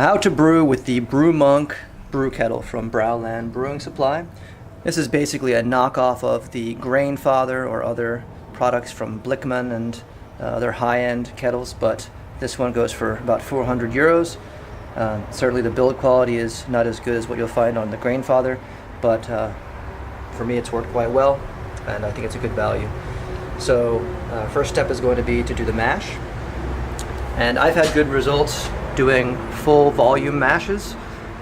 How to brew with the Brew brew kettle from Browland Brewing Supply. This is basically a knockoff of the Grainfather or other products from Blickman and other high-end kettles, but this one goes for about 400 euros. Certainly the build quality is not as good as what you'll find on the Grainfather, but for me it's worked quite well, and I think it's a good value. So first step is going to be to do the mash, and I've had good results doing full volume mashes.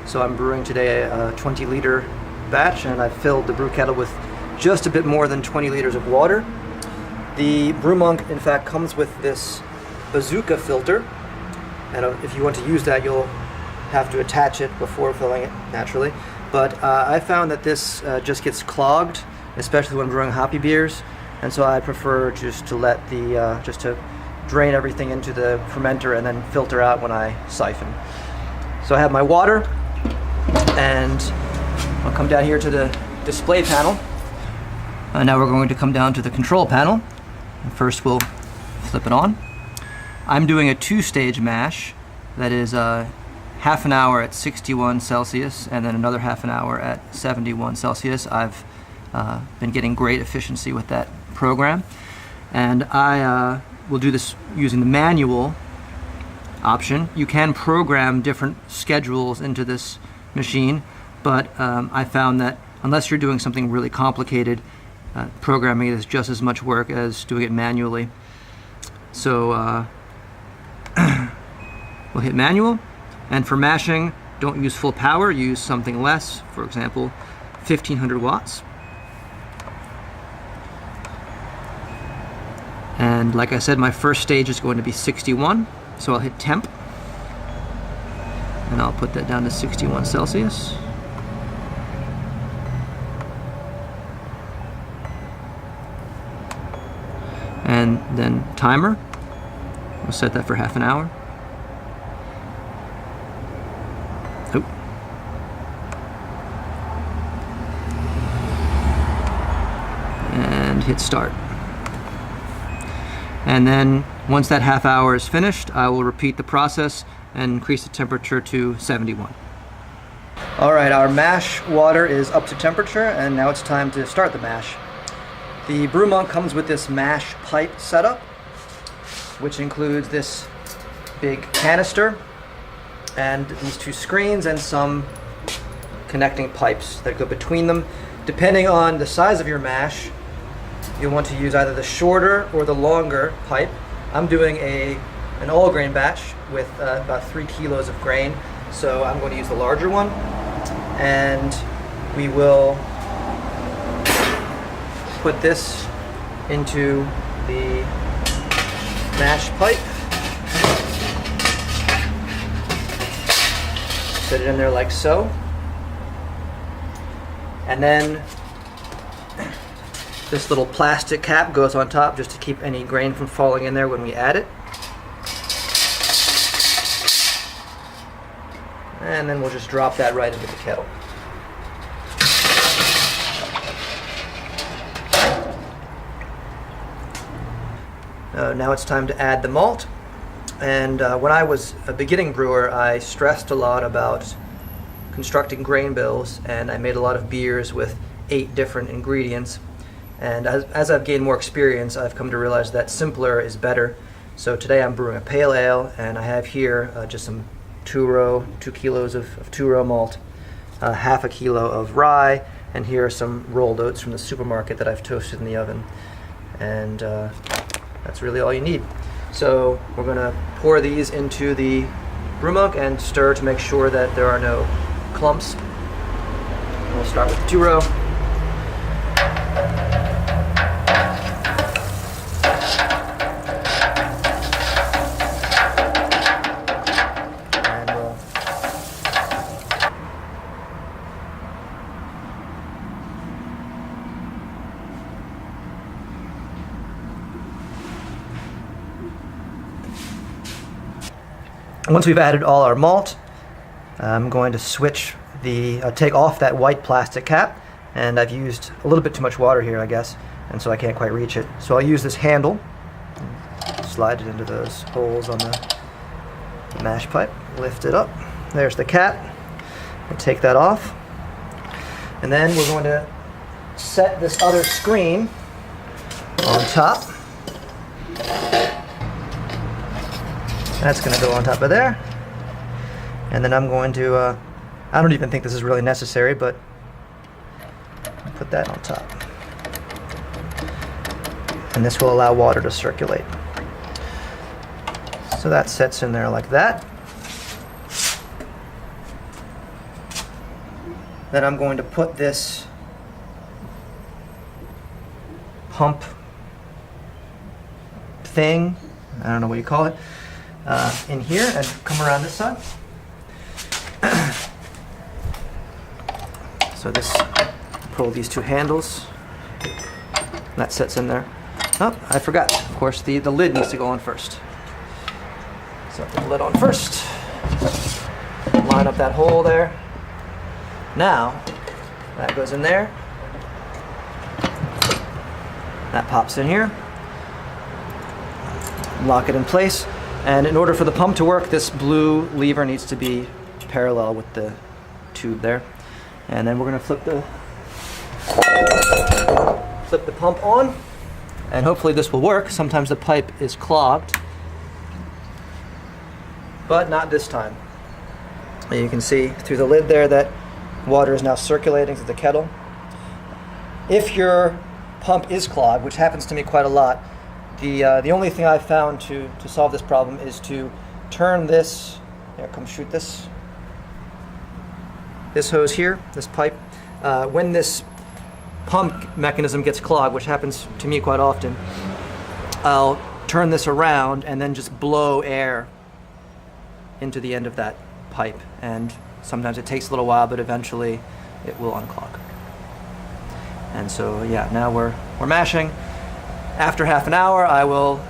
So I'm brewing today a 20-liter batch, and I've filled the brew kettle with just a bit more than 20 liters of water. The Brew in fact comes with this bazooka filter, and if you want to use that you'll have to attach it before filling it naturally, but I found that this just gets clogged, especially when brewing hoppy beers, and so I prefer just to let the just to drain everything into the fermenter and then filter out when I siphon. So I have my water, and I'll come down here to the display panel. Now we're going to come down to the control panel. First we'll flip it on. I'm doing a two-stage mash, that is half an hour at 61 Celsius and then another half an hour at 71 Celsius. I've been getting great efficiency with that program, and I will do this using the manual option. You can program different schedules into this machine, but I found that unless you're doing something really complicated, programming it is just as much work as doing it manually. So we'll hit manual, and for mashing, don't use full power, use something less, for example 1500 watts. And like I said, my first stage is going to be 61, so I'll hit temp, and I'll put that down to 61 Celsius. And then timer, we'll set that for half an hour. Oh. And hit start. And then once that half hour is finished, I will repeat the process and increase the temperature to 71. All right, our mash water is up to temperature, and now it's time to start the mash. The Brew comes with this mash pipe setup, which includes this big canister and these two screens and some connecting pipes that go between them. Depending on the size of your mash, you'll want to use either the shorter or the longer pipe. I'm doing an all grain batch with about 3 kilos of grain, so I'm going to use the larger one, and we will put this into the mash pipe, set it in there like so, and then this little plastic cap goes on top just to keep any grain from falling in there when we add it. And then we'll just drop that right into the kettle. Now it's time to add the malt. And when I was a beginning brewer, I stressed a lot about constructing grain bills, and I made a lot of beers with 8 different ingredients. And as I've gained more experience, I've come to realize that simpler is better. So today I'm brewing a pale ale, and I have here just some 2 kilos of 2-row malt, half a kilo of rye, and here are some rolled oats from the supermarket that I've toasted in the oven. And that's really all you need. So we're going to pour these into the brew and stir to make sure that there are no clumps. We'll start with the 2-row. Once we've added all our malt, I'm going to take off that white plastic cap, and I've used a little bit too much water here, I guess, and so I can't quite reach it. So I'll use this handle, slide it into those holes on the mash pipe, lift it up, there's the cap. We'll take that off. And then we're going to set this other screen on top. That's going to go on top of there. And then I'm going to, I don't even think this is really necessary, but I'll put that on top. And this will allow water to circulate. So that sets in there like that. Then I'm going to put this pump thing, I don't know what you call it, in here and come around this side. So this, pull these two handles, that sits in there. Oh, I forgot, of course, the lid needs to go on first. So put the lid on first, line up that hole there. Now, that goes in there, that pops in here, lock it in place, and in order for the pump to work, this blue lever needs to be parallel with the tube there. And then we're going to flip the pump on, and hopefully this will work. Sometimes the pipe is clogged, but not this time. And you can see through the lid there that water is now circulating through the kettle. If your pump is clogged, which happens to me quite a lot, the only thing I've found to solve this problem is to turn this, here, come shoot this hose here, this pipe. When this pump mechanism gets clogged, which happens to me quite often, I'll turn this around and then just blow air into the end of that pipe. And sometimes it takes a little while, but eventually it will unclog. And so yeah, now we're mashing. After half an hour, I will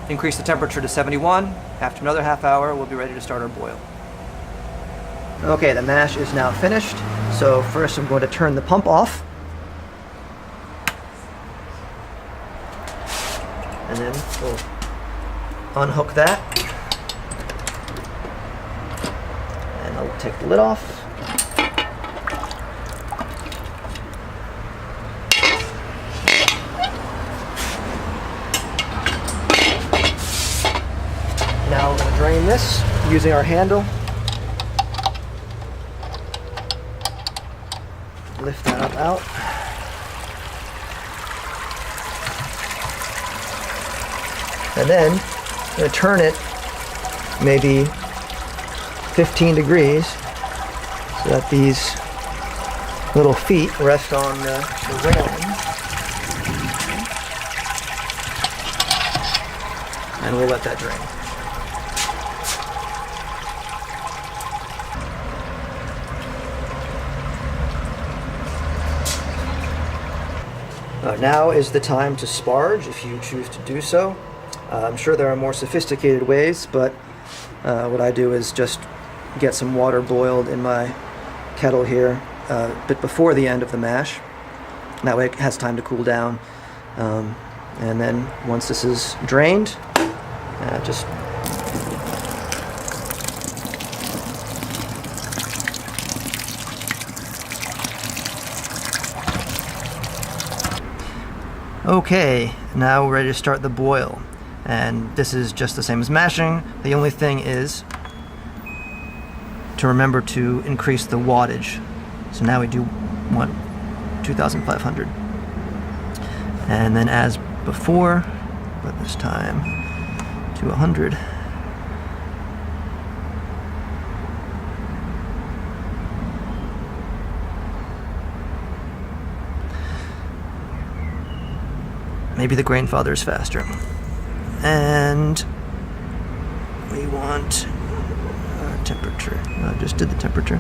increase the temperature to 71. After another half hour, we'll be ready to start our boil. Okay, the mash is now finished. So first I'm going to turn the pump off. And then we'll unhook that. And I'll take the lid off. Now we're going to drain this using our handle. Lift that up out. And then I'm going to turn it maybe 15 degrees so that these little feet rest on the railing. And we'll let that drain. Now is the time to sparge if you choose to do so. I'm sure there are more sophisticated ways, but what I do is just get some water boiled in my kettle here a bit before the end of the mash. That way it has time to cool down. And then once this is drained, just okay, now we're ready to start the boil. And this is just the same as mashing. The only thing is to remember to increase the wattage. So now we do want 2,500. And then as before, but this time to 100. Maybe the Grainfather is faster. And we want temperature. I just did the temperature.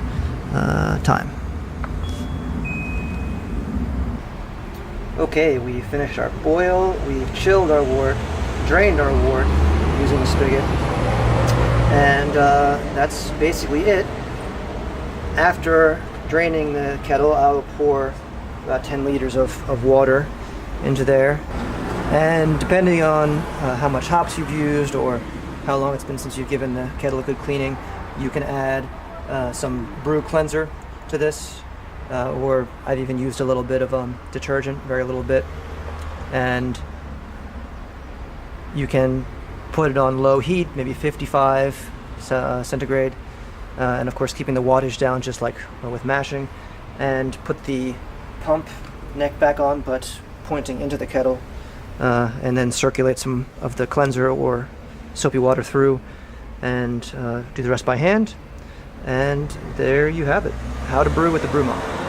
Time. Okay, we finished our boil. We've chilled our wort, drained our wort using a spigot. And that's basically it. After draining the kettle, I'll pour about 10 liters of water into there. And depending on how much hops you've used or how long it's been since you've given the kettle a good cleaning, You can add some brew cleanser to this, or I've even used a little bit of detergent, very little bit, and you can put it on low heat, maybe 55 centigrade, and of course keeping the wattage down just like with mashing, and put the pump neck back on but pointing into the kettle, and then circulate some of the cleanser or soapy water through, and do the rest by hand. And there you have it, how to brew with the Brew Monk.